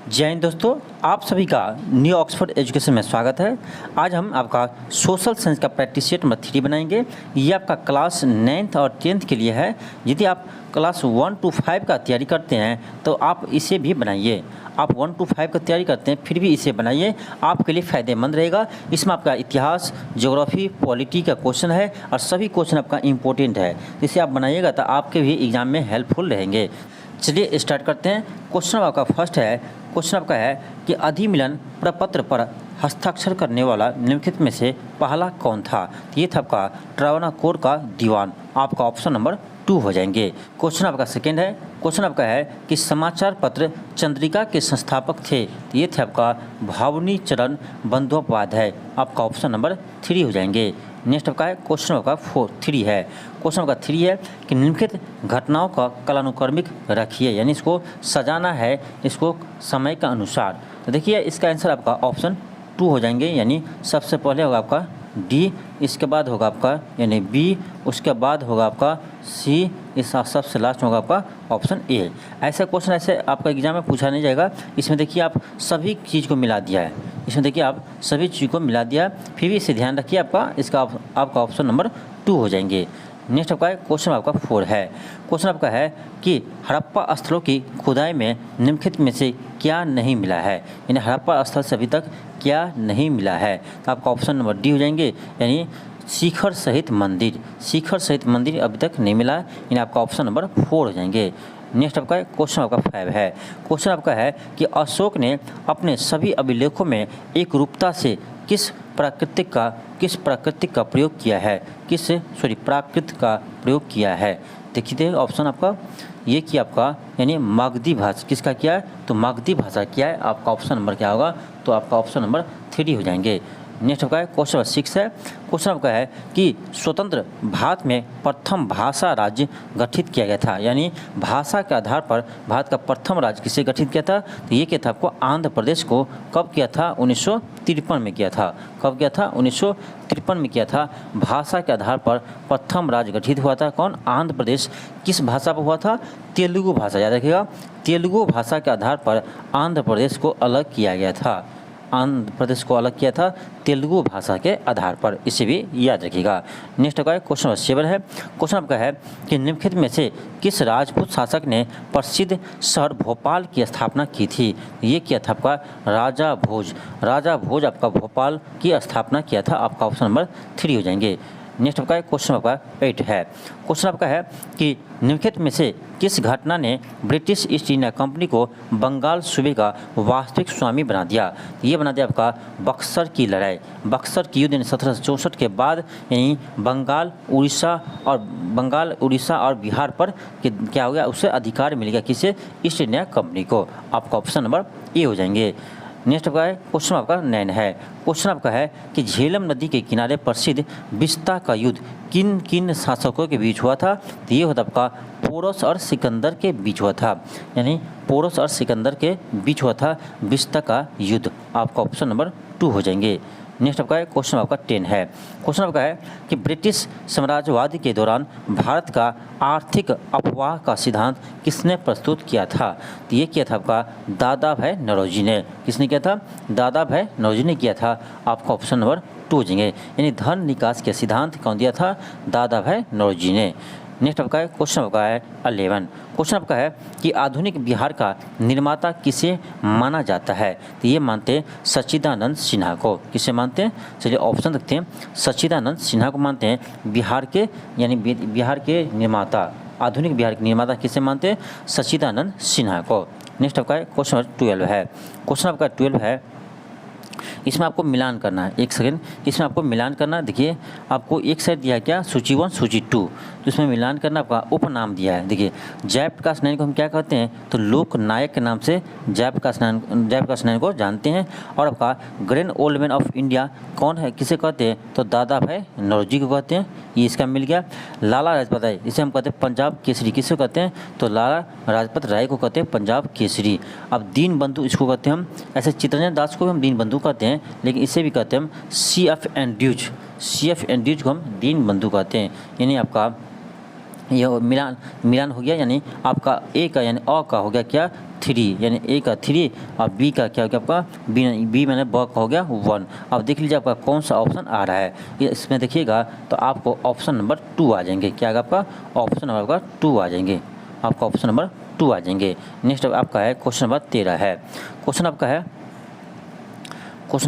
जय हिंद दोस्तों, आप सभी का न्यू ऑक्सफोर्ड एजुकेशन में स्वागत है। आज हम आपका सोशल साइंस का प्रैक्टिस सेट नंबर 3 बनाएंगे। ये आपका क्लास 9th और 10th के लिए है। यदि आप क्लास 1 to 5 का तैयारी करते हैं तो आप इसे भी बनाइए। आप 1 to 5 का तैयारी करते हैं फिर भी इसे बनाइए, आपके लिए फ़ायदेमंद रहेगा। इसमें आपका इतिहास, ज्योग्राफी, पॉलिटी का क्वेश्चन है और सभी क्वेश्चन आपका इम्पोर्टेंट है। इसे आप बनाइएगा तो आपके भी एग्ज़ाम में हेल्पफुल रहेंगे। चलिए स्टार्ट करते हैं। क्वेश्चन आपका फर्स्ट है। क्वेश्चन आपका है कि अधिमिलन प्रपत्र पर हस्ताक्षर करने वाला निम्नलिखित में से पहला कौन था? ये था आपका ट्रावनाकोर का दीवान। आपका ऑप्शन नंबर 2 हो जाएंगे। क्वेश्चन आपका सेकेंड है। क्वेश्चन आपका है कि समाचार पत्र चंद्रिका के संस्थापक थे। ये थे आपका भावनी चरण बंदोपाध्याय। आपका ऑप्शन नंबर 3 हो जाएंगे। नेक्स्ट आपका है क्वेश्चन आपका 3 है। क्वेश्चन आपका 3 है कि निम्नलिखित घटनाओं का कालानुक्रमिक रखिए, यानी इसको सजाना है इसको समय के अनुसार। तो देखिए इसका आंसर आपका ऑप्शन 2 हो जाएंगे, यानी सबसे पहले होगा आपका डी, इसके बाद होगा आपका यानी बी, उसके बाद होगा आपका सी, इस सबसे लास्ट होगा आपका ऑप्शन ए। ऐसा क्वेश्चन ऐसे आपका एग्जाम में पूछा नहीं जाएगा। इसमें देखिए आप सभी चीज़ को मिला दिया है, इसमें देखिए आप सभी चीज़ को मिला दिया, फिर भी इसे ध्यान रखिए आपका ऑप्शन नंबर 2 हो जाएंगे। नेक्स्ट आपका क्वेश्चन आपका 4 है। क्वेश्चन आपका है कि हड़प्पा स्थलों की खुदाई में निम्नलिखित में से क्या नहीं मिला है, यानी हड़प्पा स्थल से अभी तक क्या नहीं मिला है। तो आपका ऑप्शन नंबर डी हो जाएंगे, यानी शिखर सहित मंदिर। शिखर सहित मंदिर अभी तक नहीं मिला, यानी आपका ऑप्शन नंबर 4 हो जाएंगे। नेक्स्ट आपका क्वेश्चन आपका 5 है। क्वेश्चन आपका है कि अशोक ने अपने सभी अभिलेखों में एक रूपता से किस प्राकृतिक का प्रयोग किया है, प्राकृत का प्रयोग किया है। देखिए ऑप्शन आपका ये कि आपका यानी मगधी भाषा किसका किया है, तो मगधी भाषा किया है। आपका ऑप्शन नंबर क्या होगा, तो आपका ऑप्शन नंबर 3 हो जाएंगे। नेक्स्ट आपका है क्वेश्चन 6 है। क्वेश्चन आपका है कि स्वतंत्र भारत में प्रथम भाषा राज्य गठित किया गया था, यानी भाषा के आधार पर भारत का प्रथम राज्य किसे गठित किया था, तो ये क्या था आपको आंध्र प्रदेश को कब किया था, 1953 में किया था। कब किया था, 1953 में किया था। भाषा के आधार पर प्रथम राज्य गठित हुआ था कौन, आंध्र प्रदेश। किस भाषा पर हुआ था, तेलुगु भाषा, याद रखिएगा तेलुगु भाषा के आधार पर आंध्र प्रदेश को अलग किया गया था। आंध्र प्रदेश को अलग किया था तेलुगु भाषा के आधार पर, इसे भी याद रखिएगा। नेक्स्ट आपका क्वेश्चन 7 है। क्वेश्चन आपका है कि निम्नलिखित में से किस राजपूत शासक ने प्रसिद्ध शहर भोपाल की स्थापना की थी। ये किया था आपका राजा भोज। राजा भोज आपका भोपाल की स्थापना किया था। आपका ऑप्शन नंबर 3 हो जाएंगे। नेक्स्ट आपका क्वेश्चन आपका 8 है। क्वेश्चन आपका है कि निम्नलिखित में से किस घटना ने ब्रिटिश ईस्ट इंडिया कंपनी को बंगाल सूबे का वास्तविक स्वामी बना दिया। ये बना दिया आपका बक्सर की लड़ाई। बक्सर की युद्ध 1764 के बाद, यानी बंगाल उड़ीसा और बिहार पर क्या हो गया, उससे अधिकार मिल गया किसे, ईस्ट इंडिया कंपनी को। आपका ऑप्शन नंबर ए हो जाएंगे। नेक्स्ट आपका है क्वेश्चन आपका 9 है। क्वेश्चन आपका है कि झेलम नदी के किनारे प्रसिद्ध बिस्ता का युद्ध किन किन शासकों के बीच हुआ था। तो ये होता आपका पोरस और सिकंदर के बीच हुआ था, यानी पोरस और सिकंदर के बीच हुआ था बिस्ता का युद्ध। आपका ऑप्शन नंबर 2 हो जाएंगे। नेक्स्ट आपका है क्वेश्चन आपका 10 है। क्वेश्चन आपका है कि ब्रिटिश साम्राज्यवाद के दौरान भारत का आर्थिक अफवाह का सिद्धांत किसने प्रस्तुत किया था। तो ये किया था आपका दादा भाई नौरोजी ने। किसने किया था, दादा भाई नौरोजी ने किया था। आपका ऑप्शन नंबर 2 हो जाएंगे, यानी धन निकास के सिद्धांत कौन दिया था, दादा भाई नौरोजी ने। नेक्स्ट आपका है क्वेश्चन आपका है 11। क्वेश्चन आपका है कि आधुनिक बिहार का निर्माता किसे माना जाता है। तो ये मानते हैं सच्चिदानंद सिन्हा को। किसे मानते हैं, चलिए ऑप्शन रखते हैं। सच्चिदानंद सिन्हा को मानते हैं बिहार के, यानी बिहार के निर्माता, आधुनिक बिहार के निर्माता किसे मानते हैं, सच्चिदानंद सिन्हा को। नेक्स्ट आपका क्वेश्चन 12 है। क्वेश्चन आपका 12 है, इसमें आपको मिलान करना है। एक सेकंड, इसमें आपको मिलान करना। देखिए आपको एक साइड दिया क्या, सूची 1 सूची 2, तो इसमें मिलान करना आपका उपनाम दिया है। देखिए जयप्रकाश नारायण को हम क्या कहते हैं, तो लोक नायक के नाम से जयप्रकाश नारायण को जानते हैं। और आपका grand old man of India कौन है, किसे कहते हैं, तो दादा भाई नौरोजी को कहते हैं। ये इसका मिल गया। लाला लाजपत राय, इसे हम कहते हैं पंजाब केसरी, किसे कहते हैं, तो लाला लाजपत राय को कहते हैं पंजाब केसरी। अब दीन बंधु इसको कहते हैं हम, ऐसे चित्तरंजन दास को भी हम दीन बंधु कहते हैं, लेकिन इसे भी कहते हैं हम CF एंड्यूज को हम दीन बंधु कहते हैं। यानी आपका ये मिलान मिलान हो गया, यानी आपका ए का यानी अ का हो गया क्या 3, यानी ए का 3 और बी का क्या हो गया आपका बी मैंने ब का हो गया 1। अब देख लीजिए आपका कौन सा ऑप्शन आ रहा है, ये इसमें देखिएगा तो आपको ऑप्शन नंबर 2 आ जाएंगे। क्या आएगा आपका ऑप्शन नंबर आपका 2 आ जाएंगे, आपका ऑप्शन नंबर 2 आ जाएंगे। नेक्स्ट आपका है क्वेश्चन नंबर 13 है। क्वेश्चन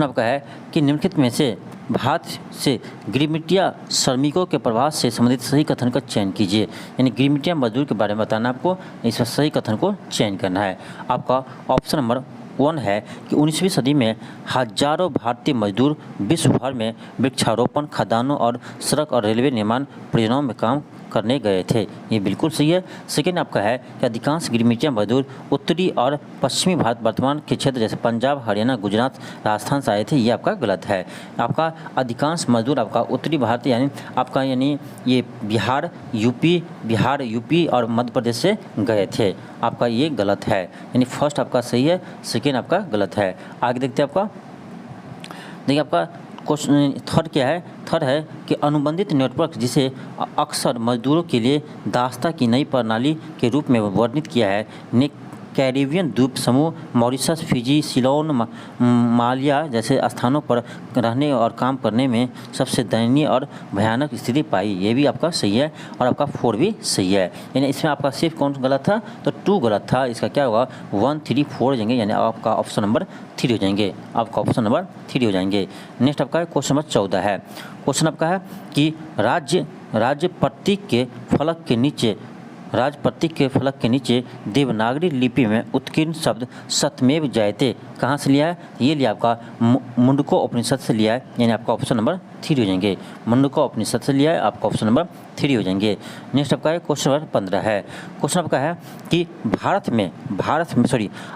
आपका है कि निम्नलिखित में से भारत से गिरिमिटिया श्रमिकों के प्रवास से संबंधित सही कथन का चयन कीजिए। यानी गिरिमिटिया मजदूर के बारे में बताना आपको, इसमें सही कथन को चयन करना है। आपका ऑप्शन नंबर 1 है कि 19वीं सदी में हजारों भारतीय मजदूर विश्व भर में वृक्षारोपण, खदानों और सड़क और रेलवे निर्माण परियोजनाओं में काम करने गए थे। ये बिल्कुल सही है। सेकेंड आपका है कि अधिकांश गिरिमिटिया मजदूर उत्तरी और पश्चिमी भारत वर्तमान के क्षेत्र जैसे पंजाब, हरियाणा, गुजरात, राजस्थान से आए थे। ये आपका गलत है। आपका अधिकांश मजदूर आपका उत्तरी भारत यानी ये बिहार, यूपी और मध्य प्रदेश से गए थे। आपका ये गलत है, यानी फर्स्ट आपका सही है, सेकेंड आपका गलत है। आगे देखते हैं आपका, देखिए आपका क्वेश्चन थर्ड क्या है। थर्ड है कि अनुबंधित नेटवर्क जिसे अक्सर मजदूरों के लिए दास्ता की नई प्रणाली के रूप में वर्णित किया है ने कैरिबियन द्वीप समूह, मॉरिशस, फिजी, सिलोन, मालिया जैसे स्थानों पर रहने और काम करने में सबसे दयनीय और भयानक स्थिति पाई। ये भी आपका सही है और आपका 4 भी सही है। यानी इसमें आपका सिर्फ कौन गलत था, तो 2 गलत था। इसका क्या होगा 1, 3, 4 हो जाएंगे, यानी आपका ऑप्शन नंबर 3 हो जाएंगे, आपका ऑप्शन नंबर 3 हो जाएंगे। नेक्स्ट आपका क्वेश्चन नंबर 14 है। क्वेश्चन आपका है कि राज्य प्रतीक के फलक के नीचे देवनागरी लिपि में उत्कीर्ण शब्द सत्यमेव जयते कहाँ से लिया है, ये लिया आपका मुंडको उपनिषद से लिया है, यानी आपका ऑप्शन नंबर 3 हो जाएंगे। मुंडको उपनिषद से लिया है, आपका ऑप्शन नंबर 3 हो जाएंगे। नेक्स्ट आपका है क्वेश्चन नंबर 15 है। क्वेश्चन आपका है कि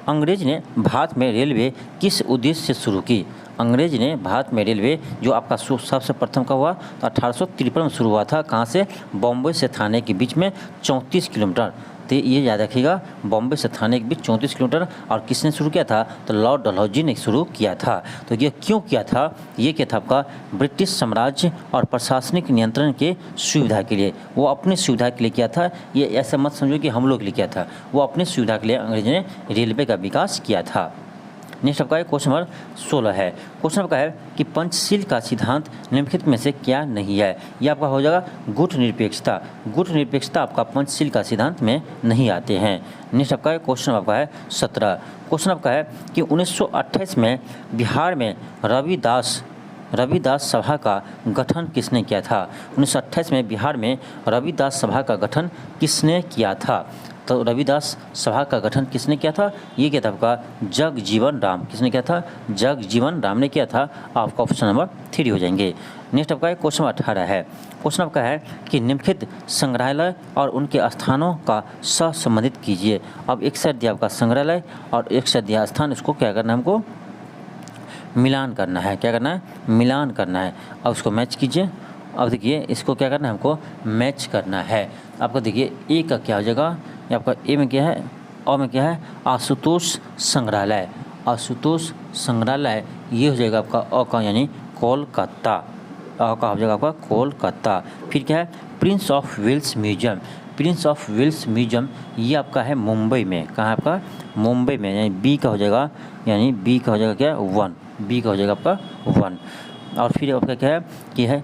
अंग्रेज ने भारत में रेलवे किस उद्देश्य से शुरू की। अंग्रेज ने भारत में रेलवे जो आपका सबसे प्रथम का हुआ तो 1853 में शुरू हुआ था। कहाँ से, बॉम्बे से थाने के बीच में 34 किलोमीटर। तो ये याद रखिएगा, बॉम्बे से थाने के बीच 34 किलोमीटर। और किसने शुरू किया था, तो लॉर्ड डलहौजी ने शुरू किया था। तो ये क्यों किया था, ये क्या था आपका ब्रिटिश साम्राज्य और प्रशासनिक नियंत्रण के सुविधा के लिए, वो अपनी सुविधा के लिए किया था। ये ऐसा मत समझो कि हम लोग के लिए किया था, वो अपनी सुविधा के लिए अंग्रेज ने रेलवे का विकास किया था। नेक्स्ट आपका क्वेश्चन नंबर 16 है। क्वेश्चन आपका है कि पंचशील का सिद्धांत निम्नलिखित में से क्या नहीं है। ये आपका हो जाएगा गुट निरपेक्षता आपका पंचशील का सिद्धांत में नहीं आते हैं। नेक्स्ट आपका क्वेश्चन आपका है 17। क्वेश्चन आपका है कि 1928 में बिहार में रविदास सभा का गठन किसने किया था। 1928 में बिहार में रविदास सभा का गठन किसने किया था। तो रविदास सभा का गठन किसने किया था, ये क्या था आपका जगजीवन राम। किसने किया था, जगजीवन राम ने किया था। आपका ऑप्शन नंबर 3 हो जाएंगे। नेक्स्ट आपका क्वेश्चन 18 है। क्वेश्चन आपका है कि निम्नलिखित संग्रहालय और उनके स्थानों का सहसंबंधित कीजिए। अब एक साइड दिया आपका संग्रहालय और एक साइड दिया स्थान, इसको क्या करना है, हमको मिलान करना है। क्या करना है, मिलान करना है। अब उसको मैच कीजिए। अब देखिए इसको क्या करना है, हमको मैच करना है। आपको देखिए ए का क्या हो जाएगा, ये आपका ए में क्या है, अ में क्या है, आशुतोष संग्रहालय। आशुतोष संग्रहालय ये हो जाएगा आपका अ का, यानी कोलकाता। अ का हो जाएगा आपका कोलकाता। फिर क्या है, प्रिंस ऑफ वेल्स म्यूजियम ये आपका है मुंबई में। कहाँ है आपका, मुंबई में। यानी बी का हो जाएगा, क्या 1, बी का हो जाएगा आपका 1। और फिर आपका क्या है कि है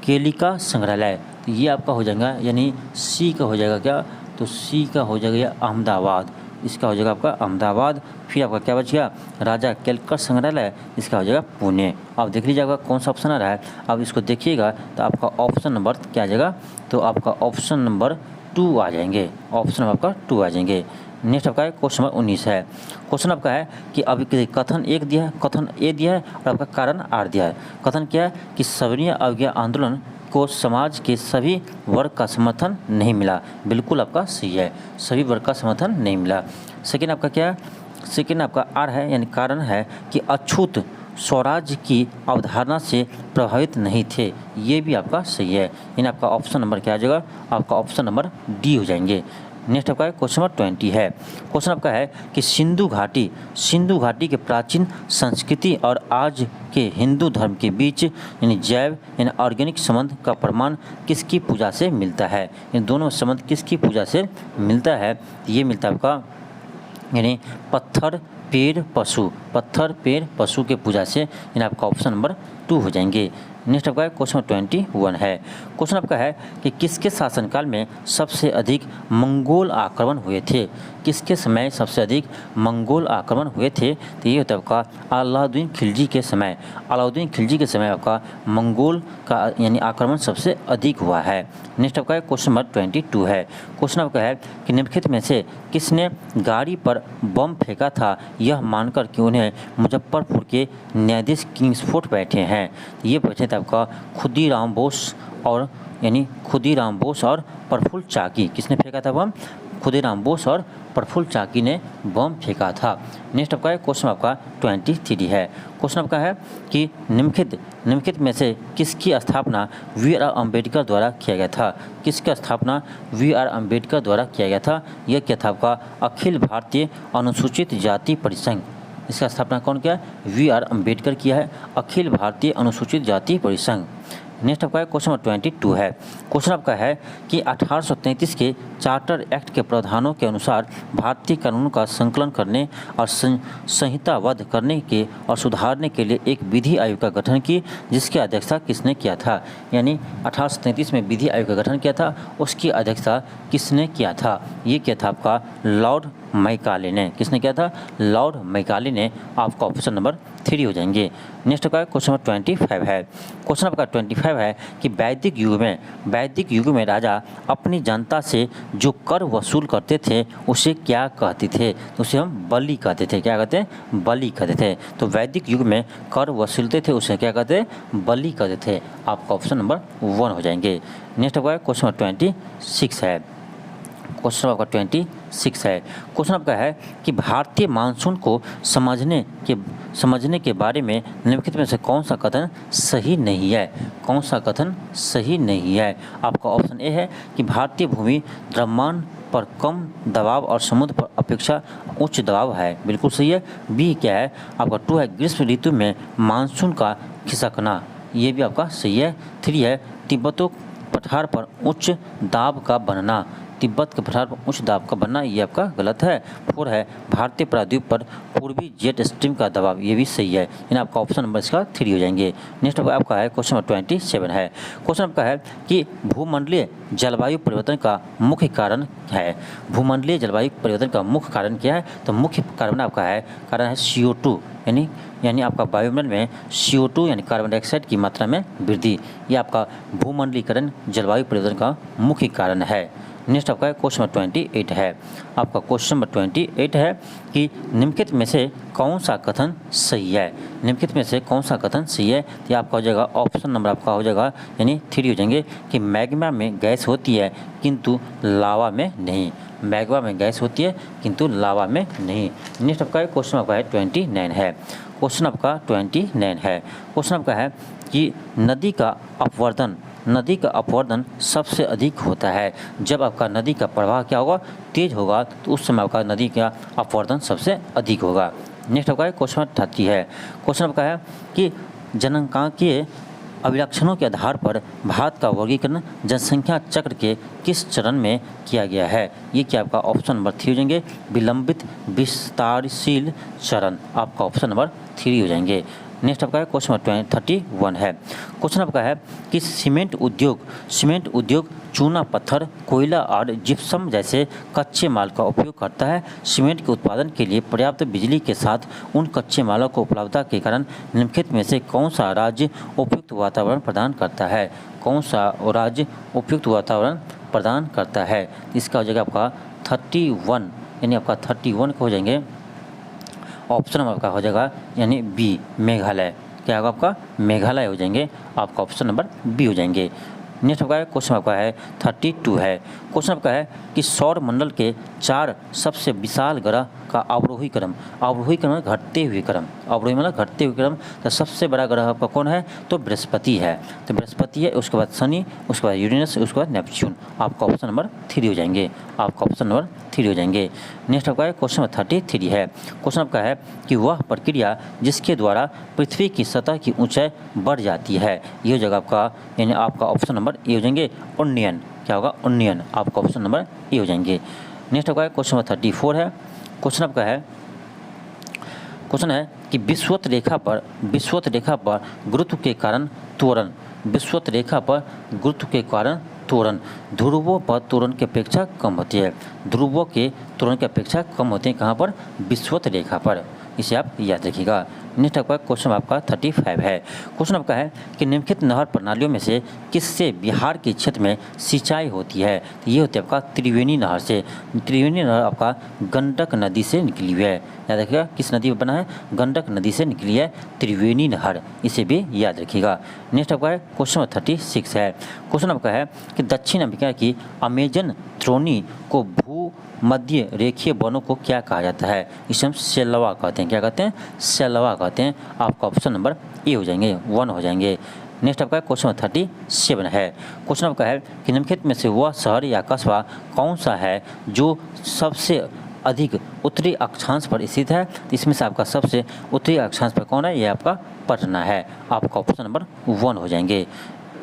केलिका संग्रहालय, तो ये आपका हो जाएगा, यानी सी का हो जाएगा क्या, तो सी का हो जाएगा अहमदाबाद। इसका हो जाएगा आपका अहमदाबाद। फिर आपका क्या बच गया, राजा केलकर संग्रहालय, इसका हो जाएगा पुणे। अब देख लीजिए आपका कौन सा ऑप्शन आ रहा है। अब इसको देखिएगा तो आपका ऑप्शन नंबर क्या आ जाएगा, तो आपका ऑप्शन नंबर 2 आ जाएंगे। ऑप्शन नंबर आपका 2 आ जाएंगे। नेक्स्ट आपका क्वेश्चन नंबर 19 है। क्वेश्चन आपका है कि अभी कथन ए दिया है और आपका कारण आर दिया है। कथन क्या है कि सवर्णीय अवज्ञा आंदोलन को समाज के सभी वर्ग का समर्थन नहीं मिला। बिल्कुल आपका सही है, सभी वर्ग का समर्थन नहीं मिला। सेकेंड आपका क्या है, सेकेंड आपका आर है, यानी कारण है कि अछूत स्वराज्य की अवधारणा से प्रभावित नहीं थे। ये भी आपका सही है, यानी आपका ऑप्शन नंबर क्या आ जाएगा, आपका ऑप्शन नंबर डी हो जाएंगे। नेक्स्ट आपका है क्वेश्चन नंबर 20 है। क्वेश्चन आपका है कि सिंधु घाटी के प्राचीन संस्कृति और आज के हिंदू धर्म के बीच यानी जैव यानी ऑर्गेनिक संबंध का प्रमाण किसकी पूजा से मिलता है? इन दोनों संबंध किसकी पूजा से मिलता है? ये मिलता है आपका यानी पत्थर पेड़ पशु के पूजा से, यानी आपका ऑप्शन नंबर 2 हो जाएंगे। नेक्स्ट आपका क्वेश्चन 21 है। क्वेश्चन आपका है कि किसके शासनकाल में सबसे अधिक मंगोल आक्रमण हुए थे? किसके समय सबसे अधिक मंगोल आक्रमण हुए थे? तो ये होता है आपका अलाउद्दीन खिलजी के समय। अलाउद्दीन खिलजी के समय आपका मंगोल का यानी आक्रमण सबसे अधिक हुआ है। नेक्स्ट आपका क्वेश्चन नंबर 22 है। क्वेश्चन आपका है कि निम्नलिखित में से किसने गाड़ी पर बम फेंका था यह मानकर कि उन्हें मुजफ्फरपुर के न्यायाधीश किंग्सफोर्ड बैठे हैं? ये बैठे थे आपका खुदीराम बोस और प्रफुल्ल चाकी। किसने फेंका था बम? खुदीराम बोस और प्रफुल्ल चाकी ने बम फेंका था। नेक्स्ट आपका क्वेश्चन आपका 23 है। क्वेश्चन आपका है कि निम्नलिखित में से किसकी स्थापना वी.आर. अम्बेडकर द्वारा किया गया था? किसकी स्थापना वी.आर. अम्बेडकर द्वारा किया गया था? यह क्या था आपका अखिल भारतीय अनुसूचित जाति परिसंघ। इसका स्थापना कौन किया? वी.आर. अम्बेडकर किया है, अखिल भारतीय अनुसूचित जाति परिसंघ। नेक्स्ट आपका क्वेश्चन नंबर 22 है। क्वेश्चन आपका है कि 1833 के चार्टर एक्ट के प्रावधानों के अनुसार भारतीय कानूनों का संकलन करने और संहिताबद्ध करने के और सुधारने के लिए एक विधि आयोग का गठन की, जिसकी अध्यक्षता किसने किया था? यानी 1833 में विधि आयोग का गठन किया था, उसकी अध्यक्षता किसने किया था? ये क्या था आपका लॉर्ड मैकाले ने। किसने किया था? लॉर्ड मैकाले ने। आपका ऑप्शन नंबर 3 हो जाएंगे। नेक्स्ट आपका क्वेश्चन नंबर 25 है। क्वेश्चन आपका 25 है कि वैदिक युग में राजा अपनी जनता से जो कर वसूल करते थे उसे क्या कहते थे? तो उसे हम बलि कहते थे। क्या कहते हैं? बलि कहते थे। तो वैदिक युग में कर वसूलते थे उसे क्या कहते हैं? बलि कहते थे। आपका ऑप्शन नंबर 1 हो जाएंगे। नेक्स्ट आपका क्वेश्चन नंबर 26 है। क्वेश्चन आपका 26 है। क्वेश्चन आपका है कि भारतीय मानसून को समझने के बारे में निम्नलिखित में से कौन सा कथन सही नहीं है? कौन सा कथन सही नहीं है? आपका ऑप्शन ए है कि भारतीय भूमि द्रव्यमान पर कम दबाव और समुद्र पर अपेक्षा उच्च दबाव है, बिल्कुल सही है। बी क्या है? आपका 2 है ग्रीष्म ऋतु में मानसून का खिसकना, ये भी आपका सही है। 3 है तिब्बतों पठार पर उच्च दाब का बनना, तिब्बत के पठार पर उच्च दाब का बनना, ये आपका गलत है। 4 है भारतीय प्रायद्वीप पर पूर्वी जेट स्ट्रीम का दबाव, ये भी सही है। यानी आपका ऑप्शन नंबर इसका 3 हो जाएंगे। नेक्स्ट आपका है क्वेश्चन नंबर 27 है। क्वेश्चन आपका है कि भूमंडलीय जलवायु परिवर्तन का मुख्य कारण है। भूमंडलीय जलवायु परिवर्तन का मुख्य कारण क्या है? तो मुख्य कारण आपका है CO2 यानी आपका वायुमंडल में CO2 यानी कार्बन डाइऑक्साइड की मात्रा में वृद्धि, ये आपका भूमंडलीकरण जलवायु परिवर्तन का मुख्य कारण है। नेक्स्ट आपका क्वेश्चन नंबर 28 है। आपका क्वेश्चन नंबर 28 है कि निम्नलिखित में से कौन सा कथन सही है? निम्नलिखित में से कौन सा कथन सही है? तो आपका हो जाएगा ऑप्शन नंबर आपका हो जाएगा यानी 3 हो जाएंगे कि मैग्मा में गैस होती है किंतु लावा में नहीं। मैग्मा में गैस होती है किंतु लावा में नहीं। नेक्स्ट आपका क्वेश्चन आपका है 29 है। क्वेश्चन आपका 29 है। क्वेश्चन आपका है कि नदी का अपवर्तन सबसे अधिक होता है जब आपका नदी का प्रवाह क्या होगा? तेज होगा, तो उस समय आपका नदी का अपवर्तन सबसे अधिक होगा। नेक्स्ट आपका क्वेश्चन 30 है। क्वेश्चन आपका है कि जनसांख्यिकीय अभिलक्षणों के आधार पर भारत का वर्गीकरण जनसंख्या चक्र के किस चरण में किया गया है? ये क्या आपका ऑप्शन नंबर 3 हो जाएंगे विलंबित विस्तारशील चरण। आपका ऑप्शन नंबर 3 हो जाएंगे। नेक्स्ट आपका क्वेश्चन नंबर 31 है। क्वेश्चन आपका है कि सीमेंट उद्योग चूना पत्थर, कोयला और जिप्सम जैसे कच्चे माल का उपयोग करता है। सीमेंट के उत्पादन के लिए पर्याप्त बिजली के साथ उन कच्चे मालों को उपलब्धता के कारण निम्नलिखित में से कौन सा राज्य उपयुक्त वातावरण प्रदान करता है? कौन सा राज्य उपयुक्त वातावरण प्रदान करता है? इसका हो जाएगा आपका 31 यानी आपका 31 को हो जाएंगे ऑप्शन आपका हो जाएगा यानी बी मेघालय। क्या होगा आपका? मेघालय हो जाएंगे। आपका ऑप्शन नंबर बी हो जाएंगे। नेक्स्ट आपका क्वेश्चन आपका है 32 है। क्वेश्चन आपका है कि सौर मंडल के 4 सबसे विशाल ग्रह का अवरोही क्रम, अवरोही क्रम मतलब घटते हुए क्रम, अवरोही मतलब घटते हुए क्रम। तो सबसे बड़ा ग्रह आपका कौन है? तो बृहस्पति है। तो बृहस्पति है, उसके बाद शनि, उसके बाद यूरेनस, उसके बाद नेपच्यून। आपका ऑप्शन नंबर 3 हो जाएंगे, आपका ऑप्शन नंबर 3 हो जाएंगे। नेक्स्ट आपका क्वेश्चन नंबर 33 है। क्वेश्चन आपका है कि वह प्रक्रिया जिसके द्वारा पृथ्वी की सतह की ऊंचाई बढ़ जाती है, ये हो जाएगा आपका, यानी आपका ऑप्शन नंबर ए हो जाएंगे उन्नयन। क्या होगा? उन्नयन। आपका ऑप्शन नंबर ए हो जाएंगे। नेक्स्ट आपका क्वेश्चन नंबर 34 है। क्वेश्चन आपका है, क्वेश्चन है कि विषुवत रेखा पर गुरुत्व के कारण त्वरण, विषुवत रेखा पर गुरुत्व के कारण त्वरण ध्रुवों पर त्वरण की अपेक्षा कम होती है, ध्रुवों के त्वरण की अपेक्षा कम होती है। कहाँ पर? विषुवत रेखा पर। इसे आप याद रखिएगा। नेक्स्ट आपका क्वेश्चन आपका 35 है। क्वेश्चन आपका है कि निम्नलिखित नहर प्रणालियों में से किससे बिहार के क्षेत्र में सिंचाई होती है? तो ये होती है आपका त्रिवेणी नहर से। त्रिवेणी नहर आपका गंडक नदी से निकली हुई है। याद रखिएगा, किस नदी में बना है? गंडक नदी से निकली है त्रिवेणी नहर, इसे भी याद रखिएगा। नेक्स्ट आपका है क्वेश्चन 36 है। क्वेश्चन आपका है कि दक्षिण अमेरिका की अमेजन श्रोणी को भू मध्य रेखीय वनों को क्या कहा जाता है? इसे हम सेलवा कहते हैं। क्या कहते हैं? सेलवा कहते हैं। आपका ऑप्शन नंबर ए हो जाएंगे, 1 हो जाएंगे। नेक्स्ट आपका क्वेश्चन 37 है। क्वेश्चन आपका है कि निम्नलिखित में से वह शहर या कस्बा कौन सा है जो सबसे अधिक उत्तरी अक्षांश पर स्थित है? इसमें से आपका सबसे उत्तरी अक्षांश पर कौन है? ये आपका पटना है। आपका ऑप्शन नंबर 1 हो जाएंगे।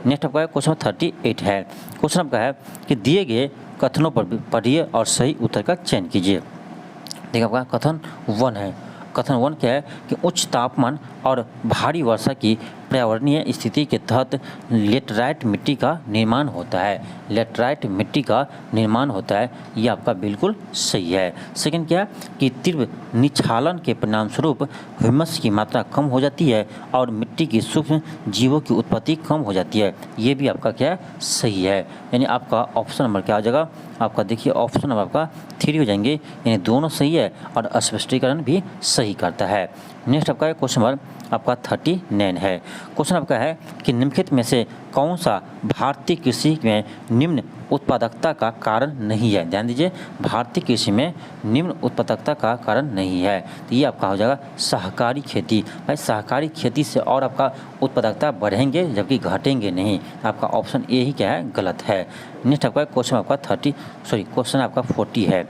नेक्स्ट आपका क्वेश्चन 38 है। क्वेश्चन आपका है कि दिए गए कथनों पर पढ़िए और सही उत्तर का चयन कीजिए। देखिए आपका कथन 1 है। कथन 1 क्या है कि उच्च तापमान और भारी वर्षा की पर्यावरणीय स्थिति के तहत लेटराइट मिट्टी का निर्माण होता है, लेटराइट मिट्टी का निर्माण होता है। ये आपका बिल्कुल सही है। सेकंड क्या है कि तीव्र निक्षालन के परिणाम स्वरूप ह्यूमस की मात्रा कम हो जाती है और मिट्टी की सूक्ष्म जीवों की उत्पत्ति कम हो जाती है। ये भी आपका क्या है? सही है। यानी आपका ऑप्शन नंबर क्या हो जाएगा? आपका देखिए ऑप्शन नंबर आपका 3 हो जाएंगे, यानी दोनों सही है और स्पष्टीकरण भी सही करता है। नेक्स्ट आपका क्वेश्चन नंबर आपका 39 है। क्वेश्चन आपका है कि निम्नलिखित में से कौन सा भारतीय कृषि में निम्न उत्पादकता का कारण नहीं है? ध्यान दीजिए, भारतीय कृषि में निम्न उत्पादकता का कारण नहीं है। तो ये आपका हो जाएगा सहकारी खेती। भाई सहकारी खेती से और आपका उत्पादकता बढ़ेंगे जबकि घटेंगे नहीं। आपका ऑप्शन ए ही क्या है? गलत है। नेक्स्ट आपका क्वेश्चन आपका क्वेश्चन आपका 40 है।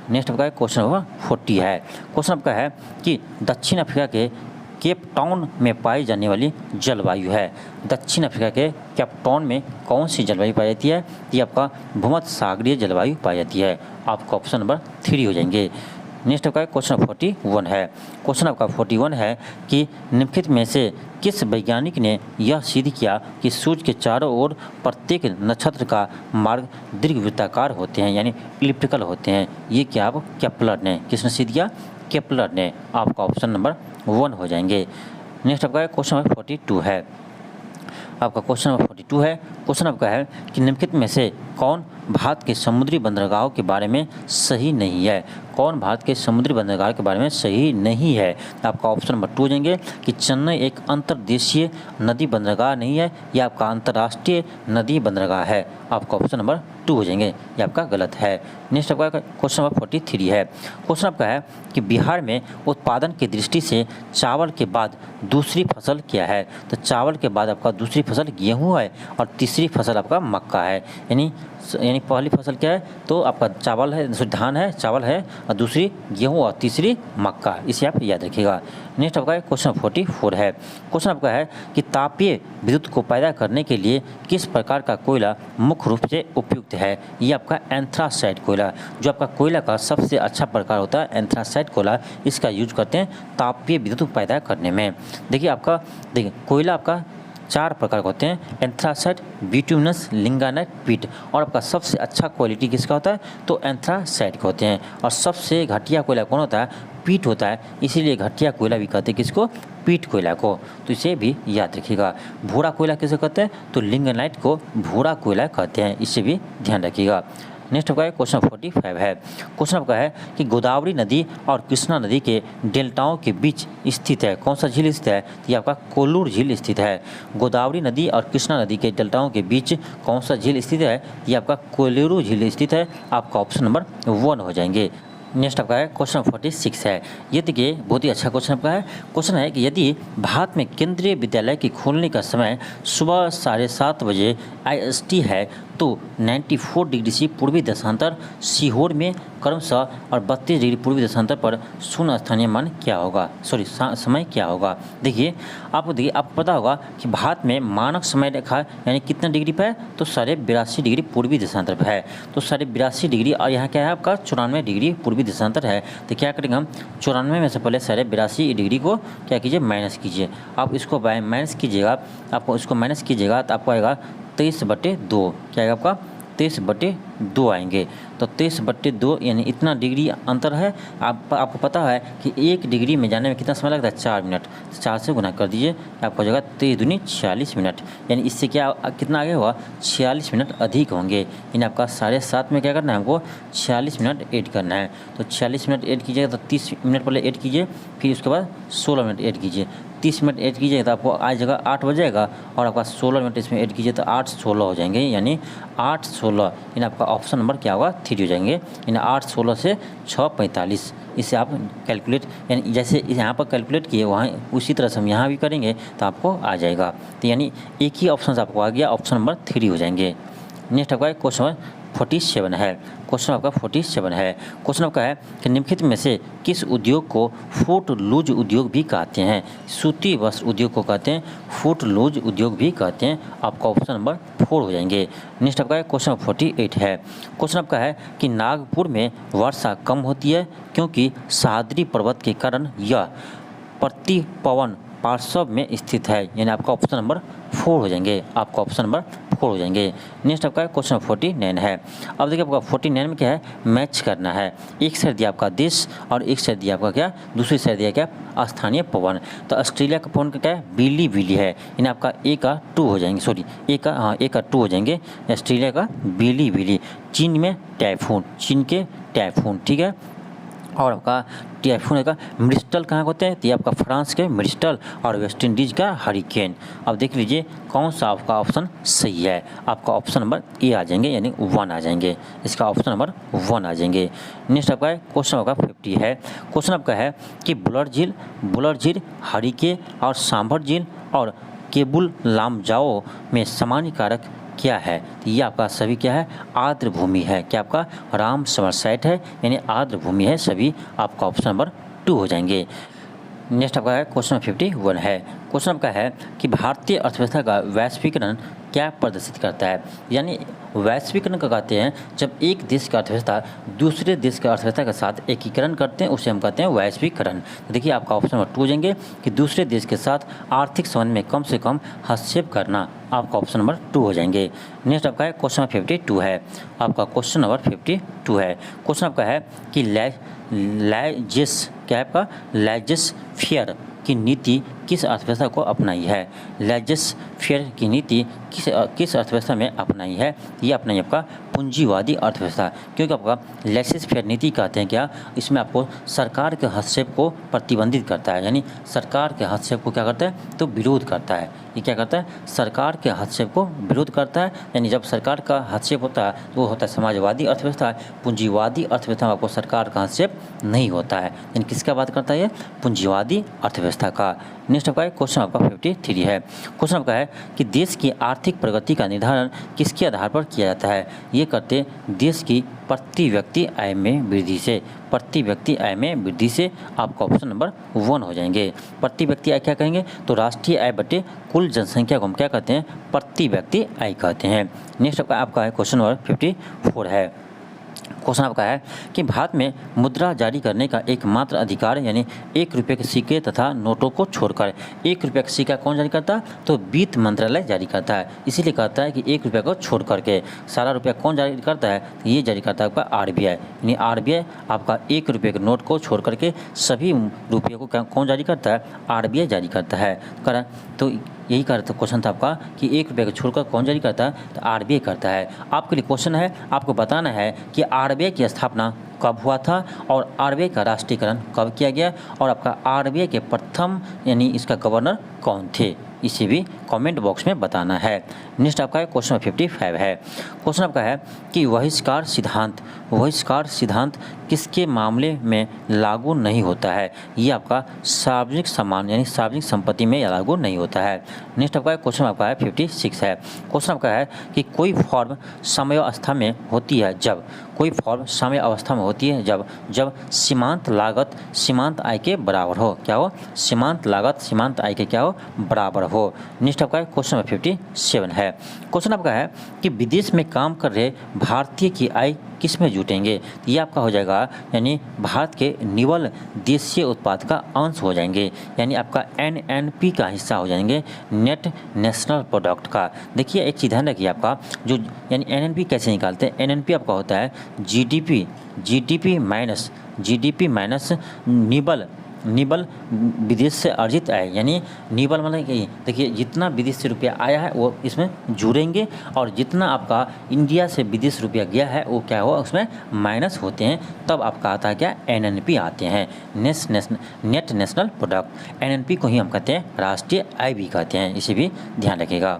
नेक्स्ट आपका क्वेश्चन नंबर 40 है। क्वेश्चन आपका है कि दक्षिण अफ्रीका के केप टाउन में पाई जाने वाली जलवायु है। दक्षिण अफ्रीका के केप टाउन में कौन सी जलवायु पाई जाती है? ये आपका भूमध्य सागरीय जलवायु पाई जाती है। आपका ऑप्शन नंबर 3 हो जाएंगे। नेक्स्ट आपका क्वेश्चन 41 है। क्वेश्चन आपका 41 है कि निम्नलिखित में से किस वैज्ञानिक ने यह सिद्ध किया कि सूर्य के चारों ओर प्रत्येक नक्षत्र का मार्ग दीर्घवृत्ताकार होते हैं, यानी इलिप्टिकल होते हैं? ये क्या? आप केपलर ने। किसने सिद्ध किया? केपलर ने। आपका ऑप्शन नंबर 1 हो जाएंगे। नेक्स्ट आपका क्वेश्चन नंबर 42 है। आपका क्वेश्चन नंबर 42 है। क्वेश्चन आपका है कि निम्नलिखित में से कौन भारत के समुद्री बंदरगाहों के बारे में सही नहीं है? कौन भारत के समुद्री बंदरगाह के बारे में सही नहीं है? आपका ऑप्शन नंबर 2 हो जाएंगे कि चेन्नई एक अंतर्देशीय नदी बंदरगाह नहीं है, यह आपका अंतर्राष्ट्रीय नदी बंदरगाह है। आपका ऑप्शन नंबर 2 हो जाएंगे, ये आपका गलत है। नेक्स्ट आपका क्वेश्चन नंबर 43 है। क्वेश्चन आपका है कि बिहार में उत्पादन की दृष्टि से चावल के बाद दूसरी फसल क्या है? तो चावल के बाद आपका दूसरी फसल गेहूँ है और तीसरी फसल आपका मक्का है। यानी पहली फसल क्या है? तो आपका चावल है, धान है, चावल है, और दूसरी गेहूँ और तीसरी मक्का। इसे आप याद रखिएगा। नेक्स्ट आपका क्वेश्चन 44 है। क्वेश्चन आपका है कि तापीय विद्युत को पैदा करने के लिए किस प्रकार का कोयला मुख्य रूप से उपयुक्त है? ये आपका एंथ्रासाइट कोयला, जो आपका कोयला का सबसे अच्छा प्रकार होता है एंथ्रासाइट कोयला, इसका यूज करते हैं तापीय विद्युत पैदा करने में। देखिए कोयला आपका 4 प्रकार के होते हैं, एंथ्रासाइट, बिटुमिनस, लिंगानाइट, पीट। और आपका सबसे अच्छा क्वालिटी किसका होता है? तो एंथ्रासाइट के होते हैं। और सबसे घटिया कोयला कौन होता है? पीट होता है। इसीलिए घटिया कोयला भी कहते हैं किसको? पीट कोयला को। तो इसे भी याद रखिएगा। भूरा कोयला किसे कहते हैं? तो लिंगानाइट को भूरा कोयला कहते हैं, इसे भी ध्यान रखिएगा। नेक्स्ट आपका क्वेश्चन 45 है। क्वेश्चन आपका है कि गोदावरी नदी और कृष्णा नदी के डेल्टाओं के बीच स्थित है कौन सा झील स्थित है? ये आपका कोल्लूर झील स्थित है। गोदावरी नदी और कृष्णा नदी के डेल्टाओं के बीच कौन सा झील स्थित है? ये आपका कोल्लूर झील स्थित है। आपका ऑप्शन नंबर 1 हो जाएंगे। नेक्स्ट आपका है क्वेश्चन 46 है। ये देखिए बहुत ही अच्छा क्वेश्चन आपका है। क्वेश्चन है कि यदि भारत में केंद्रीय विद्यालय के खोलने का समय सुबह 7:30 बजे IST है तो 94 डिग्री से पूर्वी देशांतर सीहोर में क्रमशः और 32 डिग्री पूर्वी देशांतर पर शून्य स्थानीय मान क्या होगा, समय क्या होगा। देखिए आपको पता होगा कि भारत में मानक समय रेखा यानी कितना डिग्री पर है, तो 82.5 डिग्री पूर्वी देशांतर पर है। तो 82.5 डिग्री और यहाँ क्या है आपका 94 डिग्री पूर्वी देशांतर है। तो क्या करेंगे हम 94 में से पहले 82.5 डिग्री को क्या कीजिए माइनस कीजिए। आप इसको माइनस कीजिएगा, आपको इसको माइनस कीजिएगा तो आपको आएगा 23/2। क्या आएगा आपका 23/2 आएंगे। तो 23/2 यानी इतना डिग्री अंतर है। आपको पता है कि 1 डिग्री में जाने में कितना समय लगता है, 4 मिनट। 4 से गुना कर दीजिए, आपको हो जाएगा 23 दूनी 46 मिनट। यानी इससे क्या कितना आगे हुआ, 46 मिनट अधिक होंगे। यानी आपका 7:30 में क्या करना है, हमको 46 मिनट ऐड करना है। तो 46 मिनट ऐड कीजिएगा तो 30 मिनट पहले ऐड कीजिए, फिर उसके बाद 16 मिनट ऐड कीजिए। 30 मिनट ऐड कीजिएगा तो आपको आ जाएगा 8 बज जाएगा, और आपका 16 मिनट इसमें ऐड कीजिए तो 8-16 हो जाएंगे। यानी 8-16 यानी आपका ऑप्शन नंबर क्या होगा, 3 हो जाएंगे। यानी 8-16 से 6:45। इसे आप कैलकुलेट यानी जैसे यहाँ पर कैलकुलेट किए वहाँ उसी तरह से हम यहाँ भी करेंगे तो आपको आ जाएगा। तो यानी एक ही ऑप्शन आपको आ गया, ऑप्शन नंबर 3 हो जाएंगे। नेक्स्ट आपका क्वेश्चन नंबर 47 है। क्वेश्चन आपका 47 है। क्वेश्चन आपका है कि निम्नलिखित में से किस उद्योग को फूट लूज उद्योग भी कहते हैं। सूती वस्त्र उद्योग को कहते हैं फूट लूज उद्योग भी कहते हैं। आपका ऑप्शन नंबर 4 हो जाएंगे। नेक्स्ट आपका है क्वेश्चन 48 है। क्वेश्चन आपका है कि नागपुर में वर्षा कम होती है क्योंकि सह्याद्री पर्वत के कारण यह प्रतिपवन पार्श्व में स्थित है। यानी आपका ऑप्शन नंबर 4 हो जाएंगे। आपका ऑप्शन नंबर 4 हो जाएंगे। नेक्स्ट आपका क्वेश्चन 49 है। अब देखिए आपका 49 में क्या है, मैच करना है। एक साइड दिया आपका देश और एक साइड दिया आपका क्या, दूसरी साइड दिया क्या स्थानीय पवन। तो ऑस्ट्रेलिया का पवन का क्या है, बिली बिली है। यानी आपका ए का 2 हो जाएंगे, सॉरी ए का 2 हो जाएंगे। ऑस्ट्रेलिया का बिली बिली। चीन में टाइफून, चीन के टाइफून, ठीक है। और आपका टाइफून का मिस्टल कहाँ होते हैं, तो ये आपका फ्रांस के मिस्टल और वेस्ट इंडीज़ का हरिकेन। अब देख लीजिए कौन सा आपका ऑप्शन सही है। आपका ऑप्शन नंबर ए आ जाएंगे, यानी 1 आ जाएंगे। इसका ऑप्शन नंबर 1 आ जाएंगे। नेक्स्ट आपका क्वेश्चन आपका 50 है। क्वेश्चन आपका है कि बुलर झील हरिके और सांभर झील और केबुल लामजाओ में सामान्य कारक क्या है। तो ये आपका सभी क्या है, आर्द्र भूमि है। क्या आपका राम समर साइट है, यानी आर्द्र भूमि है सभी। आपका ऑप्शन नंबर 2 हो जाएंगे। नेक्स्ट आपका है क्वेश्चन 51 है। क्वेश्चन आपका है कि भारतीय अर्थव्यवस्था का वैश्वीकरण क्या प्रदर्शित करता है। यानी वैश्वीकरण का कहते हैं जब एक देश की अर्थव्यवस्था दूसरे देश की अर्थव्यवस्था के साथ एकीकरण करते हैं, उसे हम कहते हैं वैश्वीकरण। तो देखिए आपका ऑप्शन नंबर 2 हो जाएंगे कि दूसरे देश के साथ आर्थिक संबंध में कम से कम हस्तक्षेप करना। आपका ऑप्शन नंबर 2 हो जाएंगे। नेक्स्ट आपका है क्वेश्चन नंबर 52 है। आपका क्वेश्चन नंबर 52 है। क्वेश्चन आपका है कि लाइजेस्फेयर की नीति किस अर्थव्यवस्था को अपनाई है। लाइजेस्फेयर की नीति किस अर्थव्यवस्था में अपनाई है। ये अपनाई आपका पूंजीवादी अर्थव्यवस्था। क्योंकि आपका लाइजेस्फेयर नीति कहते हैं क्या, इसमें आपको सरकार के हस्तक्षेप को प्रतिबंधित करता है। यानी सरकार के हस्तक्षेप को क्या करता है, तो विरोध करता है। ये क्या करता है, सरकार के हस्तक्षेप को विरोध करता है। यानी जब सरकार का हस्तक्षेप होता है तो वो होता है समाजवादी अर्थव्यवस्था। पूंजीवादी अर्थव्यवस्था में आपको सरकार का हस्तक्षेप नहीं होता है। यानी किसका बात करता है, ये पूंजीवादी अर्थव्यवस्था का। नेक्स्ट आपका क्वेश्चन आपका 53 है। क्वेश्चन आपका है कि देश की आर्थिक प्रगति का निर्धारण किसके आधार पर किया जाता है। ये करते देश की प्रति व्यक्ति आय में वृद्धि से। प्रति व्यक्ति आय में वृद्धि से। आपका ऑप्शन नंबर 1 हो जाएंगे। प्रति व्यक्ति आय क्या कहेंगे, तो राष्ट्रीय आय बटे कुल जनसंख्या को हम क्या कहते हैं, प्रति व्यक्ति आय कहते हैं। नेक्स्ट आपका है क्वेश्चन नंबर 54 है। क्वेश्चन आपका है कि भारत में मुद्रा जारी करने का एकमात्र अधिकार यानी 1 रुपये के सिक्के तथा नोटों को छोड़कर 1 रुपये का सिक्का कौन जारी करता है, तो वित्त मंत्रालय जारी करता है। इसीलिए कहता है कि 1 रुपये को छोड़ करके सारा रुपया कौन जारी करता है, ये जारी करता है आपका RBI। यानी RBI आपका 1 रुपये के नोट को छोड़ करके सभी रुपये को कौन जारी करता है, RBI जारी करता है। तो यही क्वेश्चन था आपका कि 1 रुपये को छोड़कर कौन जारी करता है, तो RBI करता है। आपके लिए क्वेश्चन है, आपको बताना है कि RBI की स्थापना कब हुआ था और RBI का राष्ट्रीयकरण कब किया गया और आपका RBI के प्रथम यानी इसका गवर्नर कौन थे, इसे भी कमेंट बॉक्स में बताना है। नेक्स्ट आपका है क्वेश्चन 55 है। क्वेश्चन आपका है कि बहिष्कार सिद्धांत किसके मामले में लागू नहीं होता है? ये आपका सार्वजनिक सामान यानी सार्वजनिक संपत्ति में लागू नहीं होता है। नेक्स्ट आपका क्वेश्चन आपका है 56 है। क्वेश्चन आपका है कि कोई फॉर्म समयावस्था में होती है जब सीमांत लागत सीमांत आय के बराबर हो। क्या हो? सीमांत लागत सीमांत आय के क्या हो? बराबर हो। नेक्स्ट आपका क्वेश्चन 57 है। क्वेश्चन आपका है कि विदेश में काम कर रहे भारतीय की आय किस में जुटेंगे? ये आपका हो जाएगा यानी भारत के निवल देशीय उत्पाद का अंश हो जाएंगे, यानी आपका NNP का हिस्सा हो जाएंगे, नेट नेशनल प्रोडक्ट का। देखिए एक चीज़ ध्यान रखिए, आपका जो यानी NNP कैसे निकालते हैं? NNP आपका होता है जीडीपी माइनस निबल विदेश से अर्जित आय, यानी निबल मतलब कि देखिए जितना विदेश से रुपया आया है वो इसमें जुड़ेंगे और जितना आपका इंडिया से विदेश रुपया गया है वो क्या हुआ उसमें माइनस होते हैं, तब आपका आता है क्या? NNP आते हैं, नेट नेशनल प्रोडक्ट। NNP को ही हम कहते हैं राष्ट्रीय आय भी कहते हैं, इसे भी ध्यान रखिएगा।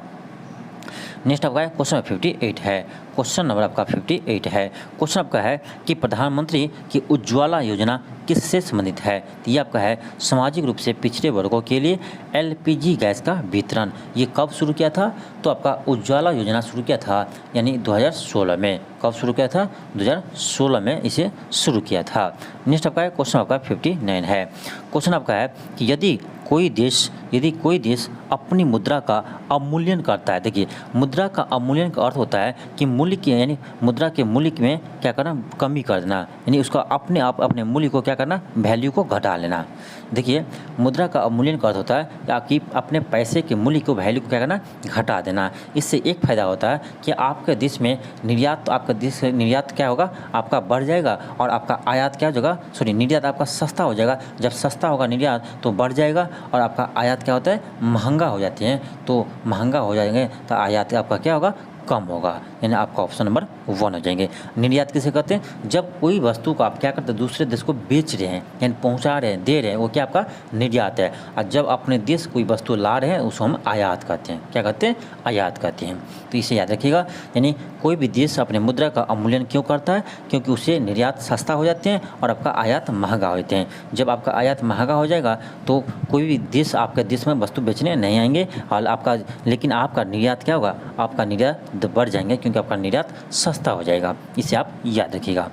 नेक्स्ट आपका क्वेश्चन 58 है। क्वेश्चन नंबर आपका 58 है। क्वेश्चन आपका है कि प्रधानमंत्री की उज्ज्वला योजना किससे संबंधित है? तो ये आपका है सामाजिक रूप से पिछड़े वर्गों के लिए LPG गैस का वितरण। ये कब शुरू किया था? तो आपका उज्ज्वला योजना शुरू किया था यानी 2016 में। कब शुरू किया था? 2016 में इसे शुरू किया था। नेक्स्ट आपका क्वेश्चन आपका 59 है। क्वेश्चन आपका है कि यदि कोई देश अपनी मुद्रा का अवमूल्यन करता है, देखिए मुद्रा का अवमूल्यन का अर्थ होता है कि मूल्य की यानी मुद्रा के मूल्य में क्या करना? कमी कर देना, यानी उसका अपने मूल्य को क्या करना? वैल्यू को घटा लेना। देखिए मुद्रा का अवमूल्यन का अर्थ होता है कि अपने पैसे के मूल्य को वैल्यू को क्या करना? घटा देना। इससे एक फ़ायदा होता है कि आपके देश में निर्यात क्या होगा? आपका बढ़ जाएगा और आपका आयात क्या हो जाएगा? निर्यात आपका सस्ता हो जाएगा। जब सस्ता होगा निर्यात तो बढ़ जाएगा और आपका आयात क्या होता है? महंगा हो जाते हैं। तो महंगा हो जाएंगे तो आयात आपका क्या होगा? कम होगा, यानी आपका ऑप्शन नंबर 1 हो जाएंगे। निर्यात किसे कहते हैं? जब कोई वस्तु को आप क्या करते हैं? दूसरे देश को बेच रहे हैं यानी पहुंचा रहे हैं, दे रहे हैं, वो क्या आपका निर्यात है। और जब अपने देश कोई वस्तु ला रहे हैं उसको हम आयात कहते हैं। क्या कहते हैं? आयात कहते हैं। तो इसे याद रखिएगा, यानी कोई भी देश अपने मुद्रा का अवमूल्यन क्यों करता है? क्योंकि उसे निर्यात सस्ता हो जाते हैं और आपका आयात महंगा हो जाते हैं। जब आपका आयात महंगा हो जाएगा तो कोई भी देश आपके देश में वस्तु बेचने नहीं आएंगे और लेकिन आपका निर्यात क्या होगा? आपका निर्यात बढ़ जाएंगे क्योंकि आपका निर्यात सस्ता हो जाएगा। इसे आप याद रखिएगा।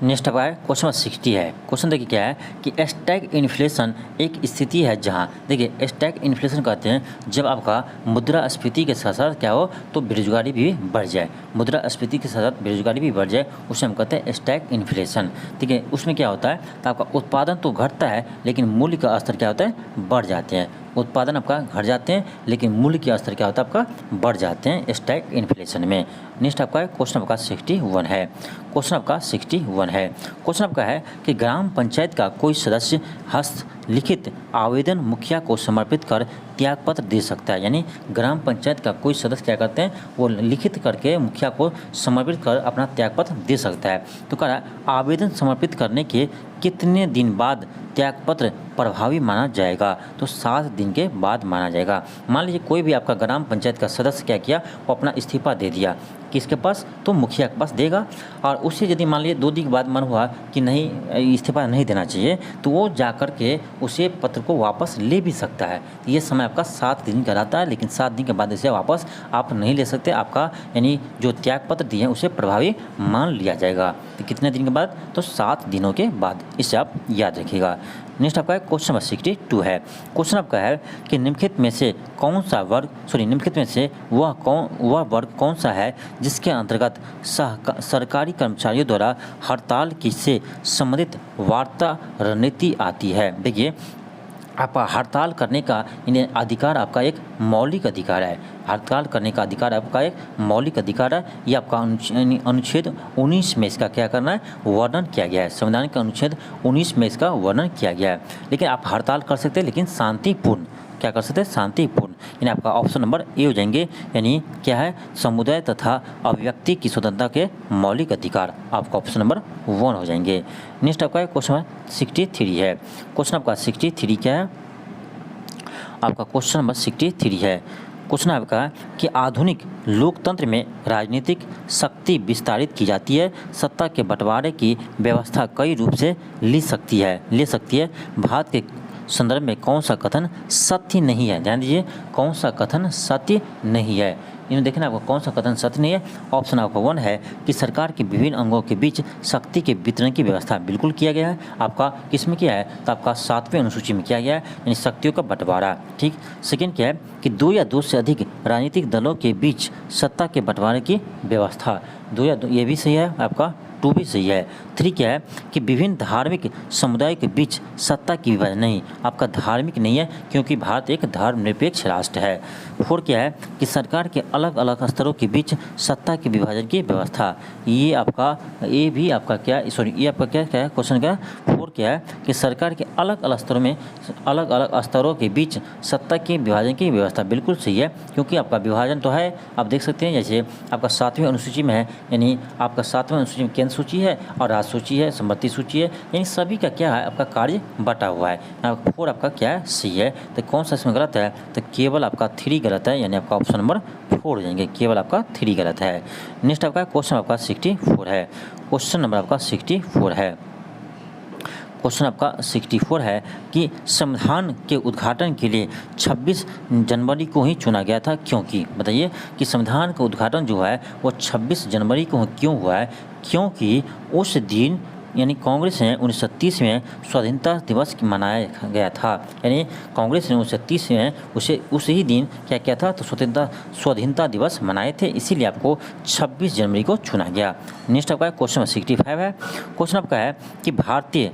नेक्स्ट आपका क्वेश्चन 60 है। क्वेश्चन देखिए क्या है कि स्टैग इन्फ्लेशन एक स्थिति है जहां, देखिए स्टैग इन्फ्लेशन कहते हैं जब आपका मुद्रास्फीति के साथ साथ क्या हो? तो बेरोजगारी भी बढ़ जाए। मुद्रास्फीति के साथ साथ बेरोजगारी भी बढ़ जाए, उसे हम कहते हैं स्टैग इन्फ्लेशन। ठीक है, उसमें क्या होता है? तो आपका उत्पादन तो घटता है लेकिन मूल्य का स्तर क्या होता है? बढ़ जाते हैं। उत्पादन आपका घट जाते हैं लेकिन मूल्य के स्तर क्या होता है? आपका बढ़ जाते हैं स्टैग इन्फ्लेशन में। नेक्स्ट आपका क्वेश्चन आपका 61 है। क्वेश्चन आपका 61 है। क्वेश्चन आपका है कि ग्राम पंचायत का कोई सदस्य हस्तलिखित आवेदन मुखिया को समर्पित कर त्यागपत्र दे सकता है, यानी ग्राम पंचायत का कोई सदस्य क्या करते हैं? वो लिखित करके मुखिया को समर्पित कर अपना त्यागपत्र दे सकता है। तो कह रहा है आवेदन समर्पित करने के कितने दिन बाद त्यागपत्र प्रभावी माना जाएगा? तो 7 दिन के बाद माना जाएगा। मान लीजिए कोई भी आपका ग्राम पंचायत का सदस्य क्या किया? वो अपना इस्तीफा दे दिया। किसके पास? तो मुखिया के पास देगा और उससे यदि मान लीजिए 2 दिन के बाद मन हुआ कि नहीं इस्तीफा नहीं देना चाहिए तो वो जा कर के उसे पत्र को वापस ले भी सकता है। ये समय आपका 7 दिन का रहता है, लेकिन 7 दिन के बाद इसे वापस आप नहीं ले सकते। आपका यानी जो त्यागपत्र दिए हैं उसे प्रभावी मान लिया जाएगा। तो कितने दिन के बाद? तो 7 दिनों के बाद। इसे आप याद रखिएगा। नेक्स्ट आपका क्वेश्चन नंबर 62 है। क्वेश्चन आपका है कि निम्नलिखित में से वह वर्ग कौन सा है जिसके अंतर्गत सरकारी कर्मचारियों द्वारा हड़ताल की से संबंधित वार्ता रणनीति आती है? देखिए आपका हड़ताल करने का अधिकार आपका एक मौलिक अधिकार है। हड़ताल करने का अधिकार आपका एक मौलिक अधिकार है। ये आपका अनुच्छेद 19 में इसका क्या करना है? वर्णन किया गया है। संविधान के अनुच्छेद 19 में इसका वर्णन किया गया है। लेकिन आप हड़ताल कर सकते हैं लेकिन शांतिपूर्ण। क्या कर सकते हैं? शांतिपूर्ण। यानी आपका ऑप्शन नंबर ए हो जाएंगे, यानी क्या है? समुदाय तथा अभिव्यक्ति की स्वतंत्रता के मौलिक अधिकार। आपका ऑप्शन नंबर 1 हो जाएंगे। नेक्स्ट आपका क्वेश्चन 63 है। क्वेश्चन आपका 63 क्या है? आपका क्वेश्चन नंबर 63 है। क्वेश्चन आपका कि आधुनिक लोकतंत्र में राजनीतिक शक्ति विस्तारित की जाती है, सत्ता के बंटवारे की व्यवस्था कई रूप से ले सकती है। भारत के संदर्भ में कौन सा कथन सत्य नहीं है? ध्यान दीजिए, कौन सा कथन सत्य नहीं है? इनमें देखना आपको कौन सा कथन सत्य नहीं है। ऑप्शन आपका 1 है कि सरकार के विभिन्न अंगों के बीच शक्ति के वितरण की व्यवस्था बिल्कुल किया गया है। आपका किसमें किया है? तो आपका 7वें अनुसूची में किया गया है, यानी शक्तियों का बंटवारा। ठीक। सेकेंड क्या है कि 2 या 2 से अधिक राजनीतिक दलों के बीच सत्ता के बंटवारे की व्यवस्था, 2 या 2, ये भी सही है, आपका 2 भी सही है। 3 क्या है कि विभिन्न धार्मिक समुदायों के बीच सत्ता की विभाजन नहीं, आपका धार्मिक नहीं है क्योंकि भारत एक धर्मनिरपेक्ष राष्ट्र है। 4 क्या है कि सरकार के अलग अलग स्तरों के बीच सत्ता के विभाजन की व्यवस्था, ये आपका ये भी आपका क्या, सॉरी ये आपका क्या है क्वेश्चन का 4 क्या है कि सरकार के अलग अलग स्तरों में अलग अलग स्तरों के बीच सत्ता के विभाजन की व्यवस्था बिल्कुल सही है, क्योंकि आपका विभाजन तो है, आप देख सकते हैं जैसे आपका 7वें अनुसूची में है, यानी आपका 7वें अनुसूची में केंद्र सूची है और राज्य सूची है, संपत्ति सूची है, यानी सभी का क्या है आपका कार्य बटा हुआ है। 4 आपका क्या है? सही है। तो कौन सा इसमें गलत है? तो केवल आपका 3 गलत है, यानी आपका ऑप्शन नंबर 4 हो जाएंगे, केवल आपका 3 गलत है। नेक्स्ट आपका क्वेश्चन आपका 64 है। क्वेश्चन नंबर आपका 64 है। क्वेश्चन आपका 64 है कि संविधान के उद्घाटन के लिए 26 जनवरी को ही चुना गया था, क्योंकि बताइए कि संविधान का उद्घाटन जो है वो 26 जनवरी को क्यों हुआ है? क्योंकि उस दिन यानी कांग्रेस ने 1930 में स्वाधीनता दिवस मनाया गया था, यानी कांग्रेस ने 1930 में उसी दिन क्या किया था? तो स्वाधीनता दिवस मनाए थे, इसीलिए आपको 26 जनवरी को चुना गया। नेक्स्ट आपका क्वेश्चन 65 है। क्वेश्चन आपका है कि भारतीय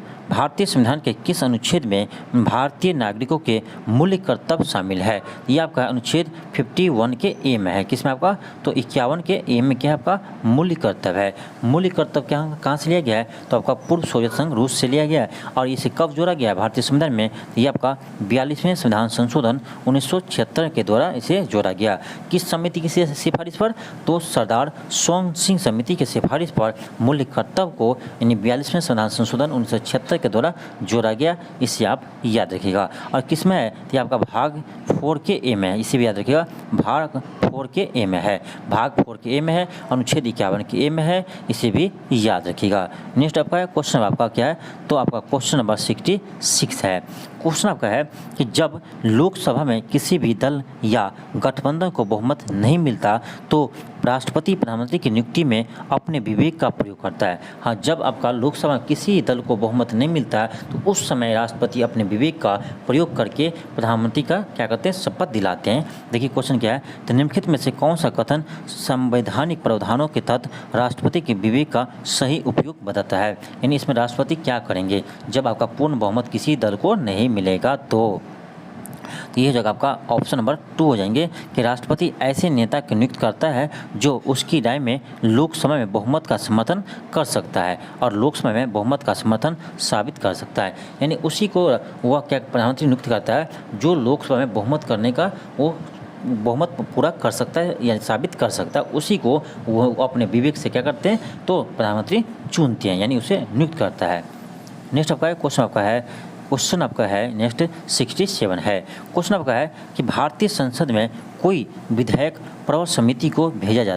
संविधान के किस अनुच्छेद में भारतीय नागरिकों के मूल्य कर्तव्य शामिल है? ये आपका अनुच्छेद 51 के ए में है। किसमें आपका? तो 51 के ए में क्या है आपका? मूल्य कर्तव्य है। मूल्य कर्तव्य कहाँ से लिया गया है? तो आपका पूर्व सोवियत संघ रूस से लिया गया है। और इसे कब जोड़ा गया है भारतीय संविधान में? ये आपका 42वें संविधान संशोधन 1976 के द्वारा इसे जोड़ा गया। किस समिति की सिफारिश पर? तो सरदार सोम सिंह समिति की सिफारिश पर मूल्य कर्तव्य को यानी 42वें संविधान संशोधन 1976 के द्वारा जोड़ा गया, इसे आप याद रखिएगा। और किस में है? तो आपका भाग 4 के ए में है, इसे भी याद रखिएगा, भाग 4 के ए में है, भाग 4 के ए में है, अनुच्छेद 51 के ए में है, इसे भी याद रखिएगा। नेक्स्ट आपका क्वेश्चन आपका क्या है? तो आपका क्वेश्चन नंबर 66 है। क्वेश्चन आपका है कि जब लोकसभा में किसी भी दल या गठबंधन को बहुमत नहीं मिलता तो राष्ट्रपति प्रधानमंत्री की नियुक्ति में अपने विवेक का प्रयोग करता है। हाँ, जब आपका लोकसभा किसी दल को बहुमत नहीं मिलता है तो उस समय राष्ट्रपति अपने विवेक का प्रयोग करके प्रधानमंत्री का क्या करते हैं? शपथ दिलाते हैं। देखिए क्वेश्चन क्या है? तो निम्नलिखित में से कौन सा कथन संवैधानिक प्रावधानों के तहत राष्ट्रपति के विवेक का सही उपयोग बताता है? यानी इसमें राष्ट्रपति क्या करेंगे जब आपका पूर्ण बहुमत किसी दल को नहीं मिलेगा? तो ये जगह आपका ऑप्शन नंबर 2 हो जाएंगे कि राष्ट्रपति ऐसे नेता की नियुक्त करता है जो उसकी राय में लोकसभा में बहुमत का समर्थन कर सकता है और लोकसभा में बहुमत का समर्थन साबित कर सकता है। यानी उसी को वह क्या प्रधानमंत्री नियुक्त करता है जो लोकसभा में बहुमत करने का वो बहुमत पूरा कर सकता है या साबित कर सकता है, उसी को वो अपने विवेक से क्या करते हैं? तो प्रधानमंत्री चुनते हैं, यानी उसे नियुक्त करता है। नेक्स्ट आपका क्वेश्चन आपका है नेक्स्ट 67 है। क्वेश्चन आपका है कि भारतीय संसद में कोई विधेयक प्रवर समिति को भेजा जा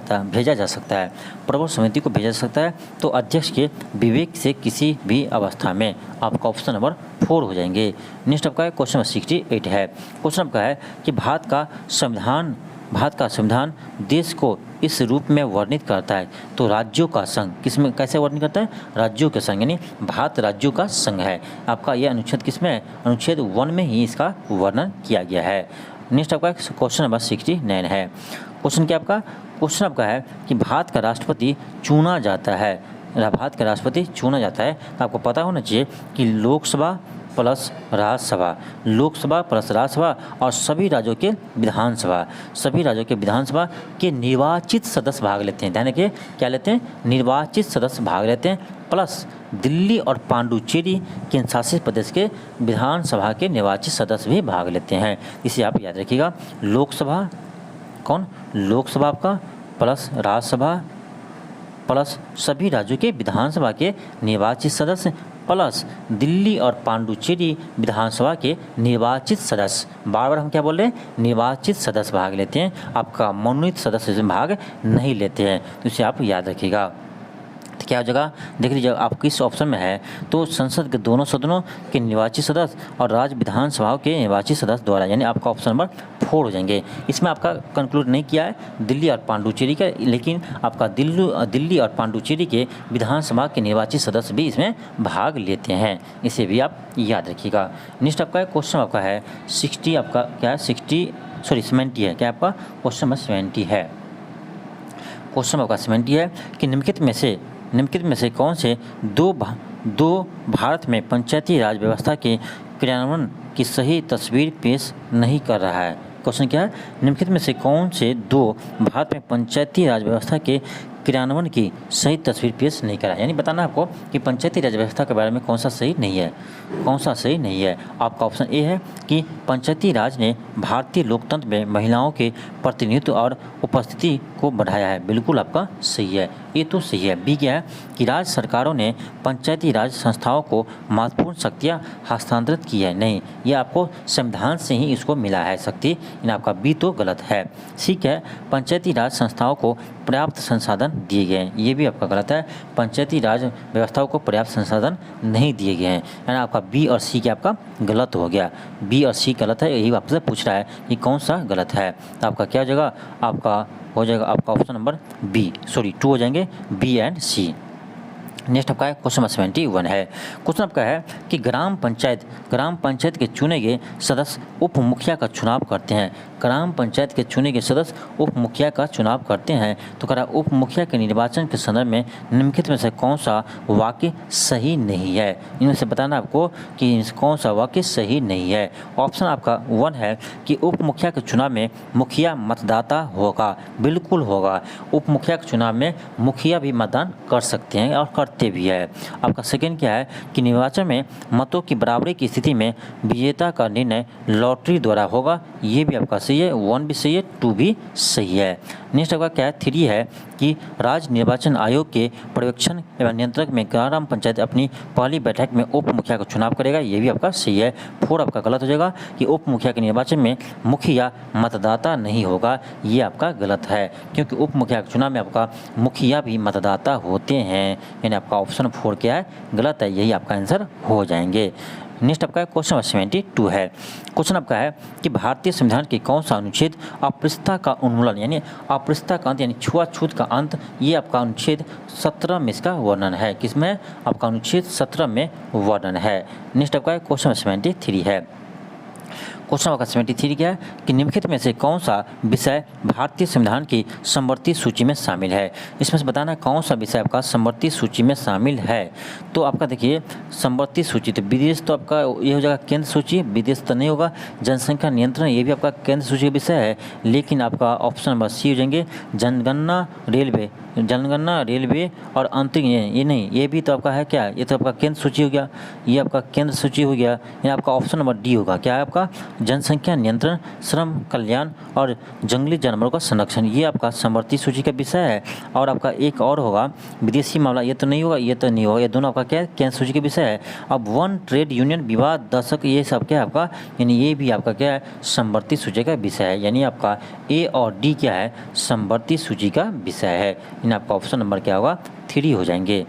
सकता है। प्रवर समिति को भेजा जा सकता है तो अध्यक्ष के विवेक से किसी भी अवस्था में, आपका ऑप्शन नंबर 4 हो जाएंगे। नेक्स्ट आपका क्वेश्चन 68 है। क्वेश्चन आपका है कि भारत का संविधान देश को इस रूप में वर्णित करता है तो राज्यों का संघ किसमें कैसे वर्णित करता है? राज्यों के संघ, यानी भारत राज्यों का संघ है। आपका यह अनुच्छेद किसमें है? अनुच्छेद 1 में ही इसका वर्णन किया गया है। नेक्स्ट आपका क्वेश्चन नंबर 69 है। क्वेश्चन क्या आपका? क्वेश्चन आपका है कि भारत का राष्ट्रपति चुना जाता है तो आपको पता होना चाहिए कि लोकसभा प्लस राज्यसभा और सभी राज्यों के विधानसभा के निर्वाचित सदस्य भाग लेते हैं। ध्यान रखिए, क्या लेते हैं? निर्वाचित सदस्य भाग लेते हैं, प्लस दिल्ली और पांडुचेरी केंद्र शासित प्रदेश के विधानसभा के निर्वाचित सदस्य भी भाग लेते हैं। इसे आप याद रखिएगा। लोकसभा आपका प्लस राज्यसभा प्लस सभी राज्यों के विधानसभा के निर्वाचित सदस्य प्लस दिल्ली और पांडुचेरी विधानसभा के निर्वाचित सदस्य, बार बार हम क्या बोल रहे हैं, निर्वाचित सदस्य भाग लेते हैं, आपका मनोनीत सदस्य इसमें भाग नहीं लेते हैं, तो इसे आप याद रखिएगा। तो क्या हो जाएगा, देख लीजिए आप किस ऑप्शन में है, तो संसद के दोनों सदनों के निर्वाचित सदस्य और राज्य विधानसभाओं के निर्वाचित सदस्य द्वारा, यानी आपका ऑप्शन नंबर 4 हो जाएंगे। इसमें आपका कंक्लूड नहीं किया है दिल्ली और पांडुचेरी का, लेकिन आपका दिल्ली और पांडुचेरी के विधानसभा के निर्वाचित सदस्य भी इसमें भाग लेते हैं, इसे भी आप याद रखिएगा। नेक्स्ट आपका क्वेश्चन आपका है 60, आपका क्या है 70 है, क्या आपका क्वेश्चन नंबर 70 है। क्वेश्चन आपका 70 है कि निम्नलिखित में से कौन से दो भारत में पंचायती राज व्यवस्था के क्रियान्वयन की सही तस्वीर पेश नहीं कर रहा है। क्वेश्चन क्या है, निम्नलिखित में से कौन से दो भारत में पंचायती राज व्यवस्था के क्रियान्वयन की सही तस्वीर पेश नहीं करा, यानी बताना आपको कि पंचायती राज व्यवस्था के बारे में कौन सा सही नहीं है, कौन सा सही नहीं है। आपका ऑप्शन ए है कि पंचायती राज ने भारतीय लोकतंत्र में महिलाओं के प्रतिनिधित्व और उपस्थिति को बढ़ाया है, बिल्कुल आपका सही है, ये तो सही है। बी क्या है कि राज्य सरकारों ने पंचायती राज संस्थाओं को महत्वपूर्ण शक्तियाँ हस्तांतरित की है, नहीं, ये आपको संविधान से ही इसको मिला है शक्ति, इन आपका बी तो गलत है। सी क्या है, पंचायती राज संस्थाओं को पर्याप्त संसाधन दिए गए हैं, ये भी आपका गलत है, पंचायती राज व्यवस्थाओं को पर्याप्त संसाधन नहीं दिए गए हैं, यानी आपका बी और सी क्या आपका गलत हो गया, बी और सी गलत है, यही आपसे पूछ रहा है कि कौन सा गलत है। तो आपका क्या हो जाएगा, आपका हो जाएगा आपका ऑप्शन नंबर बी, 2 हो जाएंगे, बी एंड सी। नेक्स्ट आपका है क्वेश्चन नंबर 71 है। क्वेश्चन आपका है कि ग्राम पंचायत के चुने गए सदस्य उप मुखिया का चुनाव करते हैं। ग्राम पंचायत के चुने गए सदस्य उप मुखिया का चुनाव करते हैं, तो कह रहा उप मुखिया के निर्वाचन के संदर्भ में निम्नलिखित में से कौन सा वाक्य सही नहीं है। इनमें से बताना आपको कि कौन सा वाक्य सही नहीं है। ऑप्शन आपका 1 है कि उप मुखिया के चुनाव में मुखिया मतदाता होगा, बिल्कुल होगा, उप मुखिया के चुनाव में मुखिया भी मतदान कर सकते हैं और करते भी है। आपका सेकंड क्या है कि निर्वाचन में मतों की बराबरी की स्थिति में विजेता का निर्णय लॉटरी द्वारा होगा, ये भी आपका सही है, 1 भी सही है, 2 भी सही है। नेक्स्ट आपका क्या है 3 है कि राज्य निर्वाचन आयोग के पर्यवेक्षण एवं नियंत्रक में ग्राम पंचायत अपनी पहली बैठक में उप मुखिया का चुनाव करेगा, ये भी आपका सही है। 4 आपका गलत हो जाएगा कि उप मुखिया के निर्वाचन में मुखिया मतदाता नहीं होगा, ये आपका गलत है, क्योंकि उप मुखिया के चुनाव में आपका मुखिया भी मतदाता होते हैं, यानी आपका ऑप्शन 4 क्या है, गलत है, यही आपका आंसर हो जाएंगे। नेक्स्ट आपका क्वेश्चन 72 है। क्वेश्चन आपका है कि भारतीय संविधान के कौन सा अनुच्छेद अस्पृश्यता का उन्मूलन, यानी अस्पृश्यता का अंत यानी छुआछूत का अंत, ये आपका अनुच्छेद 17 में इसका वर्णन है, किसमें, आपका अनुच्छेद 17 में वर्णन है। नेक्स्ट आपका क्वेश्चन 73 है। क्वेश्चन आपका 73 क्या है कि निम्नलिखित में से कौन सा विषय भारतीय संविधान की समवर्ती सूची में शामिल है। इसमें से बताना कौन सा विषय आपका समवर्ती सूची में शामिल है। तो आपका देखिए समवर्ती सूची, तो विदेश तो आपका ये हो जाएगा केंद्र सूची, विदेश तो नहीं होगा। जनसंख्या नियंत्रण, ये भी आपका केंद्र सूची का विषय है, लेकिन आपका ऑप्शन नंबर सी हो जाएंगे। जनगणना रेलवे और अंतरिक्ष, ये नहीं, ये भी तो आपका है क्या, ये तो आपका केंद्र सूची हो गया, ये आपका केंद्र सूची हो गया, ये आपका ऑप्शन नंबर डी होगा। क्या है आपका जनसंख्या नियंत्रण, श्रम कल्याण और जंगली जानवरों का संरक्षण, ये आपका समवर्ती सूची का विषय है। और आपका एक और होगा विदेशी मामला, ये तो नहीं होगा, ये तो नहीं होगा, ये दोनों आपका क्या है, केंद्र सूची का विषय है। अब वन ट्रेड यूनियन विवाद दशक, ये सब क्या है आपका, यानी ये भी आपका क्या है, समवर्ती सूची का विषय है, यानी आपका ए और डी क्या है, समवर्ती सूची का विषय है, यानी आपका ऑप्शन नंबर क्या होगा, 3 हो जाएंगे।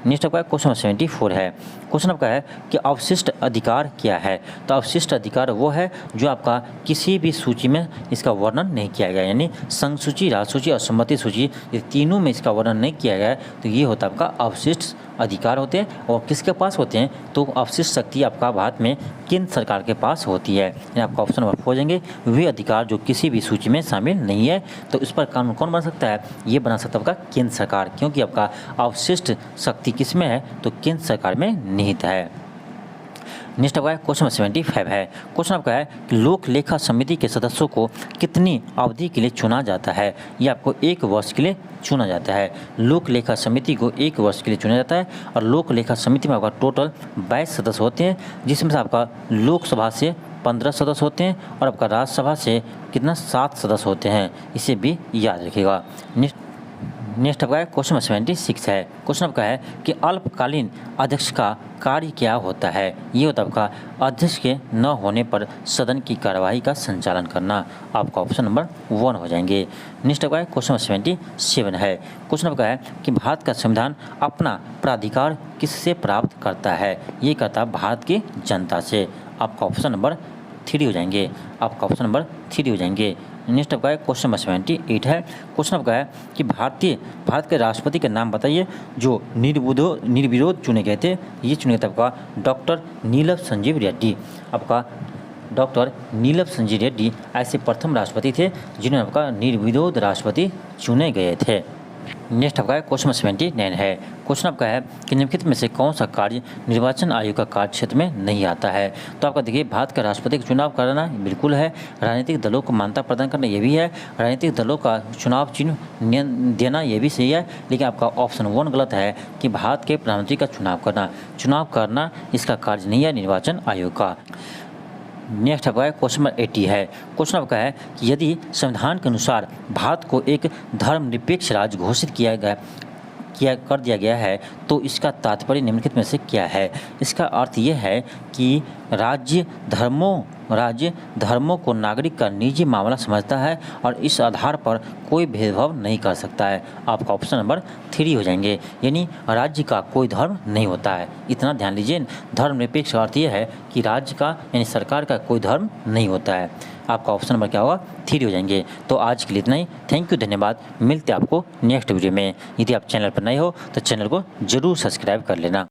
नेक्स्ट आपका क्वेश्चन 74 है। क्वेश्चन आपका है कि अवशिष्ट अधिकार क्या है। तो अवशिष्ट अधिकार वो है जो आपका किसी भी सूची में इसका वर्णन नहीं किया गया, यानी संघ सूची, राज्य सूची और सम्मति सूची, ये तीनों में इसका वर्णन नहीं किया गया है, तो ये होता है आपका अवशिष्ट अधिकार होते हैं। और किसके पास होते हैं, तो अवशिष्ट शक्ति आपका भारत में केंद्र सरकार के पास होती है, यानी आपका ऑप्शन नंबर 4 हो जाएंगे, वे अधिकार जो किसी भी सूची में शामिल नहीं है। तो इस पर कानून कौन बना सकता है, ये बना सकता है आपका केंद्र सरकार, क्योंकि आपका अवशिष्ट शक्ति किस में है, तो केंद्र सरकार में निहित है। नेक्स्ट आपका क्वेश्चन 75 है। क्वेश्चन आपका है कि लोक लेखा समिति के सदस्यों को कितनी अवधि के लिए चुना जाता है। ये आपको 1 वर्ष के लिए चुना जाता है। लोक लेखा समिति को 1 वर्ष के लिए चुना जाता है और लोक लेखा समिति में आपका टोटल 22 सदस्य होते हैं, जिसमें से आपका लोकसभा से 15 सदस्य होते हैं और आपका राज्यसभा से कितना 7 सदस्य होते हैं, इसे भी याद रखिएगा। नेक्स्ट आपका है क्वेश्चन नंबर 76 है। क्वेश्चन आपका है कि अल्पकालीन अध्यक्ष का कार्य क्या होता है। ये होता है आपका अध्यक्ष के न होने पर सदन की कार्यवाही का संचालन करना। आपका ऑप्शन नंबर 1 हो जाएंगे। नेक्स्ट आपका है क्वेश्चन नंबर 77 है। क्वेश्चन आपका है कि भारत का संविधान अपना प्राधिकार किससे प्राप्त करता है। ये करता है भारत की जनता से। आपका ऑप्शन नंबर 3 हो जाएंगे। आपका ऑप्शन नंबर 3 हो जाएंगे। नेक्स्ट आपका है क्वेश्चन नंबर 78 है। क्वेश्चन आपका है कि भारत के राष्ट्रपति के नाम बताइए जो निर्विरोध चुने गए थे। ये चुने गए थे आपका डॉक्टर नीलम संजीव रेड्डी। आपका डॉक्टर नीलम संजीव रेड्डी ऐसे प्रथम राष्ट्रपति थे जिन्होंने आपका निर्विरोध राष्ट्रपति चुने गए थे। नेक्स्ट आपका है क्वेश्चन 79 है। क्वेश्चन आपका है कि निम्नलिखित में से कौन सा कार्य निर्वाचन आयोग का कार्य क्षेत्र में नहीं आता है। तो आपका देखिए भारत का राष्ट्रपति का चुनाव कराना बिल्कुल है, राजनीतिक दलों को मान्यता प्रदान करना ये भी है, राजनीतिक दलों का चुनाव चिन्ह देना ये भी सही है। लेकिन आपका ऑप्शन 1 गलत है कि भारत के प्रधानमंत्री का चुनाव करना इसका कार्य नहीं है निर्वाचन आयोग का। नेक्स्ट आपका है क्वेश्चन नंबर 80 है। क्वेश्चन आपका है कि यदि संविधान के अनुसार भारत को एक धर्मनिरपेक्ष राज्य घोषित कर दिया गया है तो इसका तात्पर्य निम्नलिखित में से क्या है। इसका अर्थ यह है कि राज्य धर्मों को नागरिक का निजी मामला समझता है और इस आधार पर कोई भेदभाव नहीं कर सकता है। आपका ऑप्शन नंबर 3 हो जाएंगे। यानी राज्य का कोई धर्म नहीं होता है। इतना ध्यान लीजिए, धर्मनिरपेक्ष अर्थ यह है कि राज्य का यानी सरकार का कोई धर्म नहीं होता है। आपका ऑप्शन नंबर क्या होगा 3 हो जाएंगे। तो आज के लिए इतना ही। थैंक यू, धन्यवाद। मिलते हैं आपको नेक्स्ट वीडियो में। यदि आप चैनल पर नए हो तो चैनल को जरूर सब्सक्राइब कर लेना।